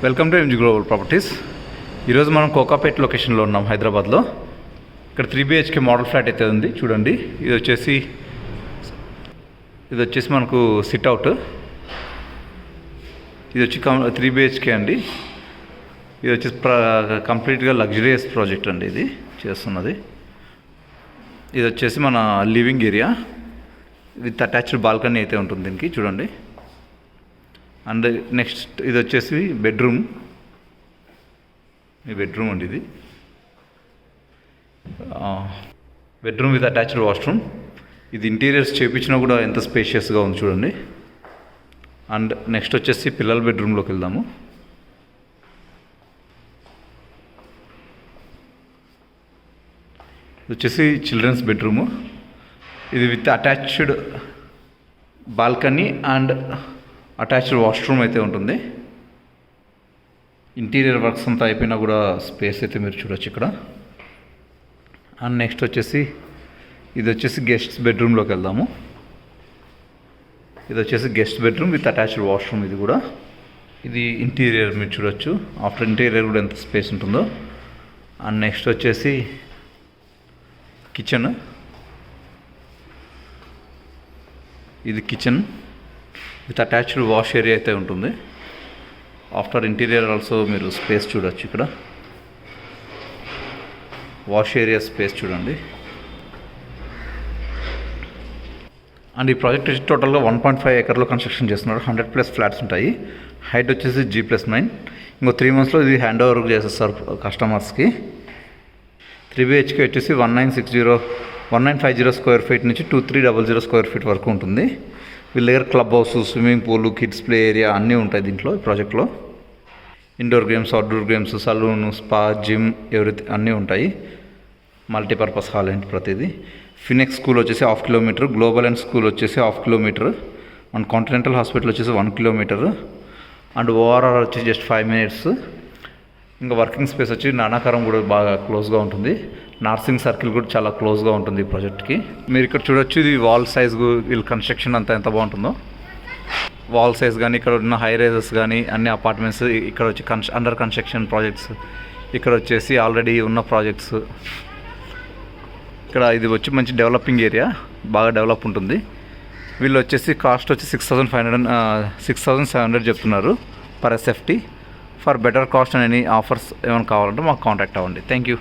Welcome to MG global properties. ఈరోజు మనం కోకాపేట్ లొకేషన్లో ఉన్నాం హైదరాబాద్లో. ఇక్కడ 3 BHK మోడల్ ఫ్లాట్ అయితే ఉంది చూడండి. ఇది వచ్చేసి మనకు సిట్అవుట్. ఇది వచ్చి 3 BHK అండి. ఇది వచ్చేసి కంప్లీట్గా లగ్జరియస్ ప్రాజెక్ట్ అండి ఇది చేస్తున్నది. ఇది వచ్చేసి మన living area with attached balcony అయితే ఉంటుంది దీనికి చూడండి. అండ్ నెక్స్ట్ ఇది వచ్చేసి బెడ్రూమ్. ఈ బెడ్రూమ్ అండి ఇది. Bedroom with attached washroom. ఇది ఇంటీరియర్స్ చేయించినా కూడా ఎంత స్పేషియస్గా ఉంది చూడండి. అండ్ నెక్స్ట్ వచ్చేసి పిల్లల బెడ్రూమ్లోకి వెళ్దాము. ఇది వచ్చేసి చిల్డ్రన్స్ బెడ్రూము. ఇది with attached balcony and attached washroom అయితే ఉంటుంది. ఇంటీరియర్ వర్క్స్ అంతా అయిపోయినా కూడా స్పేస్ అయితే మీరు చూడొచ్చు ఇక్కడ. అండ్ నెక్స్ట్ వచ్చేసి ఇది వచ్చేసి గెస్ట్స్ బెడ్రూమ్లోకి వెళ్దాము. ఇది వచ్చేసి guest bedroom with attached washroom. ఇది కూడా ఇది ఇంటీరియర్ మీరు చూడొచ్చు. ఆఫ్టర్ ఇంటీరియర్ కూడా ఎంత స్పేస్ ఉంటుందో. అండ్ నెక్స్ట్ వచ్చేసి కిచెన్. ఇది kitchen with attached wash area అయితే ఉంటుంది. ఆఫ్టర్ ఇంటీరియర్ ఆల్సో మీరు స్పేస్ చూడొచ్చు ఇక్కడ. వాష్ ఏరియా స్పేస్ చూడండి. అండ్ ఈ ప్రాజెక్ట్ వచ్చి టోటల్గా 1.5 ఎకర్లో కన్స్ట్రక్షన్ చేస్తున్నారు. 100+ ఫ్లాట్స్ ఉంటాయి. హైట్ వచ్చేసి G+9. ఇంకో 3 monthsలో ఇది హ్యాండ్ ఓవర్ చేసేస్తారు కస్టమర్స్కి. 3 BHK వచ్చేసి 1950 స్క్వేర్ ఫీట్ నుంచి 2300 స్క్వేర్ ఫీట్ వరకు ఉంటుంది. వీళ్ళ దగ్గర club house, swimming pool, kids play area అన్నీ ఉంటాయి దీంట్లో. ఈ ప్రాజెక్ట్లో indoor games, outdoor games, salon, spa, gym everything అన్నీ ఉంటాయి. మల్టీపర్పస్ హాల్ ఏంటి ప్రతిదీ. ఫినిక్స్ స్కూల్ వచ్చేసి 1/2 kilometer, గ్లోబల్ అండ్ స్కూల్ వచ్చేసి 1/2 kilometer, అండ్ కాంటినెంటల్ హాస్పిటల్ వచ్చేసి 1 kilometer, అండ్ ఓఆర్ఆర్ వచ్చి జస్ట్ 5 minutes. ఇంకా వర్కింగ్ స్పేస్ వచ్చి నానాకరం కూడా బాగా క్లోజ్గా ఉంటుంది. నార్సింగ్ సర్కిల్ కూడా చాలా క్లోజ్గా ఉంటుంది ఈ ప్రాజెక్ట్కి. మీరు ఇక్కడ చూడొచ్చు. ఇది వాల్ సైజ్, వీళ్ళ కన్స్ట్రక్షన్ అంతా ఎంత బాగుంటుందో. వాల్ సైజ్ కానీ, ఇక్కడ ఉన్న హై రైజెస్ కానీ, అన్ని అపార్ట్మెంట్స్ ఇక్కడ వచ్చి అండర్ కన్స్ట్రక్షన్ ప్రాజెక్ట్స్, ఇక్కడ వచ్చేసి ఆల్రెడీ ఉన్న ప్రాజెక్ట్స్. ఇక్కడ ఇది వచ్చి మంచి డెవలపింగ్ ఏరియా, బాగా డెవలప్ ఉంటుంది. వీళ్ళు వచ్చేసి కాస్ట్ వచ్చి 6,700 చెప్తున్నారు per SFT. For better cost and any offers ఏమైనా కావాలంటే మాకు కాంటాక్ట్ అవ్వండి. Thank you.